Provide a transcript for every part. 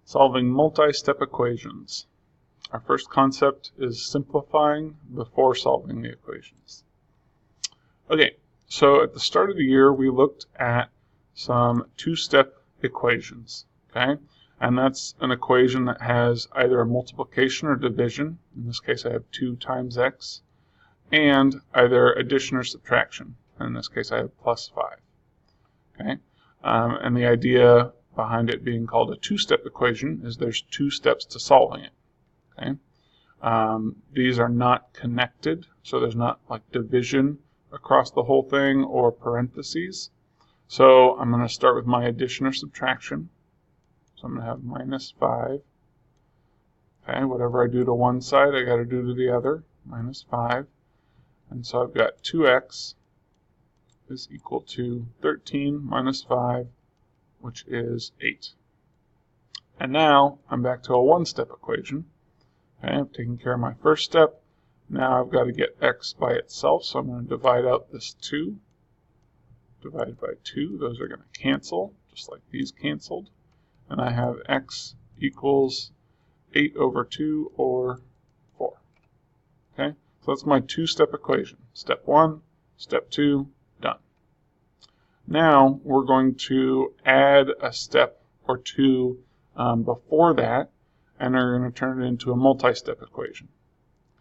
Solving multi-step equations. Our first concept is simplifying before solving the equations. Okay, so at the start of the year we looked at some two-step equations, okay? And that's an equation that has either a multiplication or division. In this case I have 2 times x, and either addition or subtraction. In this case I have plus 5. Okay? And the idea behind it being called a two-step equation is there's 2 steps to solving it. Okay? These are not connected, so there's not like division across the whole thing or parentheses. So I'm going to start with my addition or subtraction. So I'm going to have minus 5. Okay, whatever I do to one side, I got to do to the other. Minus 5. And so I've got 2x is equal to 13 minus 5, which is 8. And now I'm back to a one-step equation. Okay, I've taken care of my first step. Now I've got to get x by itself, so I'm going to divide out this 2. Divided by 2, those are going to cancel, just like these canceled. And I have x equals 8 over 2, or 4. Okay, so that's my two-step equation. Step 1, step 2, done. Now we're going to add a step or two before that, and we're going to turn it into a multi-step equation.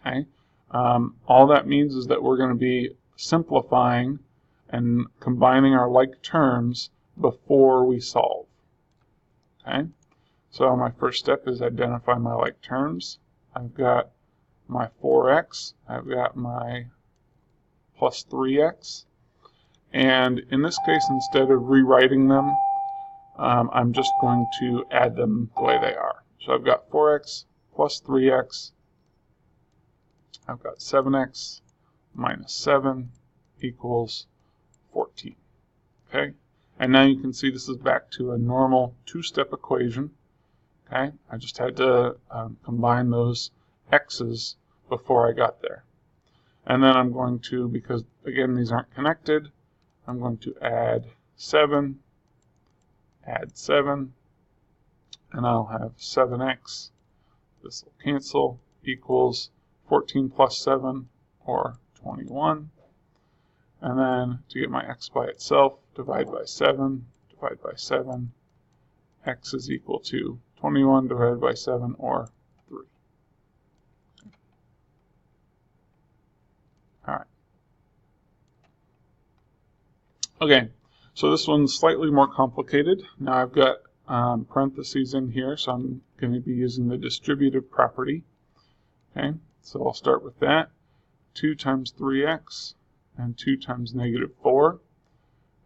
Okay, all that means is that we're going to be simplifying and combining our like terms before we solve. Okay, so my first step is identify my like terms. I've got my 4x, I've got my plus 3x, and in this case, instead of rewriting them, I'm just going to add them the way they are. So I've got 4x plus 3x, I've got 7x minus 7 equals 14. Okay, and now you can see this is back to a normal two-step equation. Okay, I just had to combine those x's before I got there. And then I'm going to, because again these aren't connected, I'm going to add 7, and I'll have 7x, this will cancel, equals 14 plus 7, or 21. And then to get my x by itself, divide by 7, x is equal to 21 divided by 7, or 3. Alright. Okay, so this one's slightly more complicated. Now I've got parentheses in here, so I'm going to be using the distributive property. Okay, so I'll start with that. 2 times 3x and 2 times negative 4.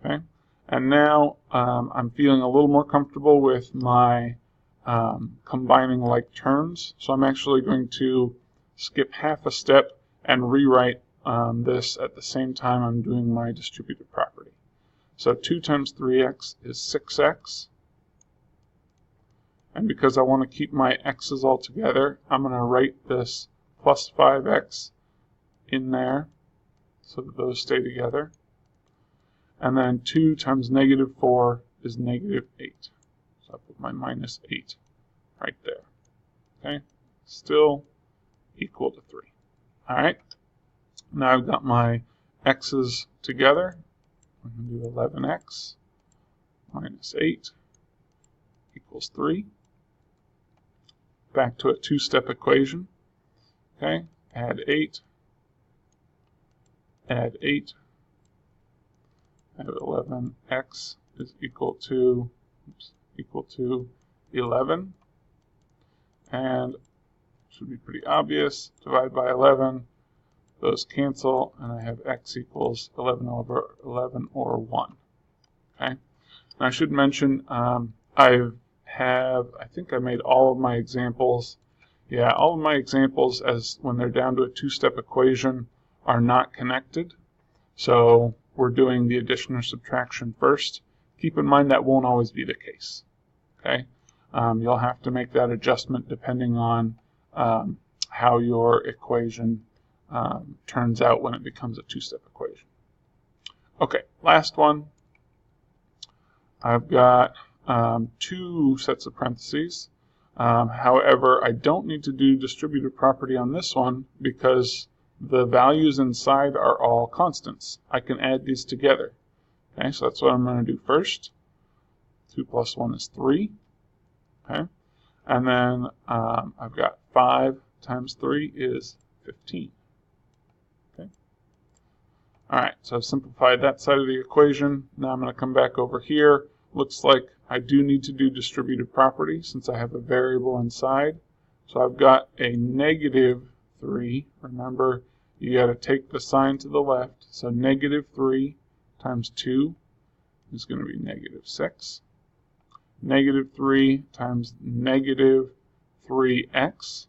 Okay, and now I'm feeling a little more comfortable with my combining like terms, so I'm actually going to skip half a step and rewrite this at the same time I'm doing my distributive property. So 2 times 3x is 6x, and because I want to keep my x's all together, I'm going to write this plus 5x in there so that those stay together. And then 2 times negative 4 is negative 8. So I put my minus 8 right there. Okay, still equal to 3. Alright, now I've got my x's together. I'm going to do 11x minus 8 equals 3. Back to a two-step equation. Okay, add 8, add 8, and 11x is equal to 11, and should be pretty obvious. Divide by 11, those cancel, and I have x equals 11 over 11, or 1. Okay, and I should mention I think I made all of my examples. Yeah, all of my examples, as when they're down to a two-step equation, are not connected. So we're doing the addition or subtraction first. Keep in mind that won't always be the case. Okay, you'll have to make that adjustment depending on how your equation turns out when it becomes a two-step equation. Okay, last one. I've got 2 sets of parentheses. However, I don't need to do distributive property on this one because the values inside are all constants. I can add these together. Okay, so that's what I'm going to do first. 2 plus 1 is 3. Okay, and then I've got 5 times 3 is 15. Okay. All right, so I've simplified that side of the equation. Now I'm going to come back over here. Looks like I do need to do distributive property since I have a variable inside. So I've got a negative 3. Remember, you got to take the sign to the left. So negative 3 times 2 is going to be negative 6. Negative 3 times negative 3x.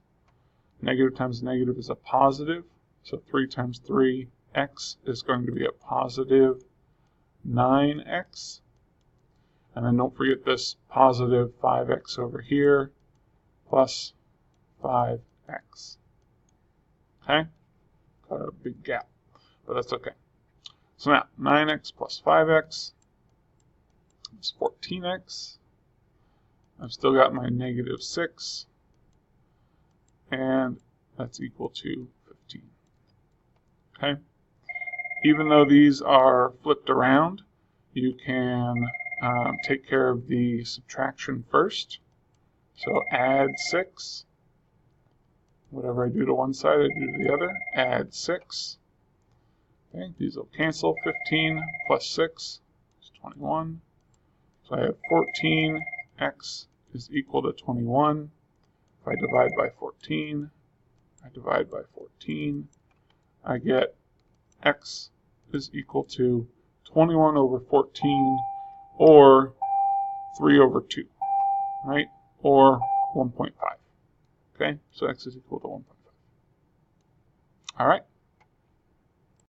Negative times negative is a positive. So 3 times 3x is going to be a positive 9x. And then don't forget this positive 5x over here plus 5x. Okay? Got a big gap, but that's okay. So now 9x plus 5x is 14x. I've still got my negative 6, and that's equal to 15. Okay? Even though these are flipped around, you can take care of the subtraction first. So add 6. Whatever I do to one side, I do to the other. Add 6. Okay, these will cancel. 15 plus 6 is 21. So I have 14x is equal to 21. If I divide by 14, I divide by 14, I get x is equal to 21 over 14, or 3 over 2, right? Or 1.5. Okay, so x is equal to 1.5. All right.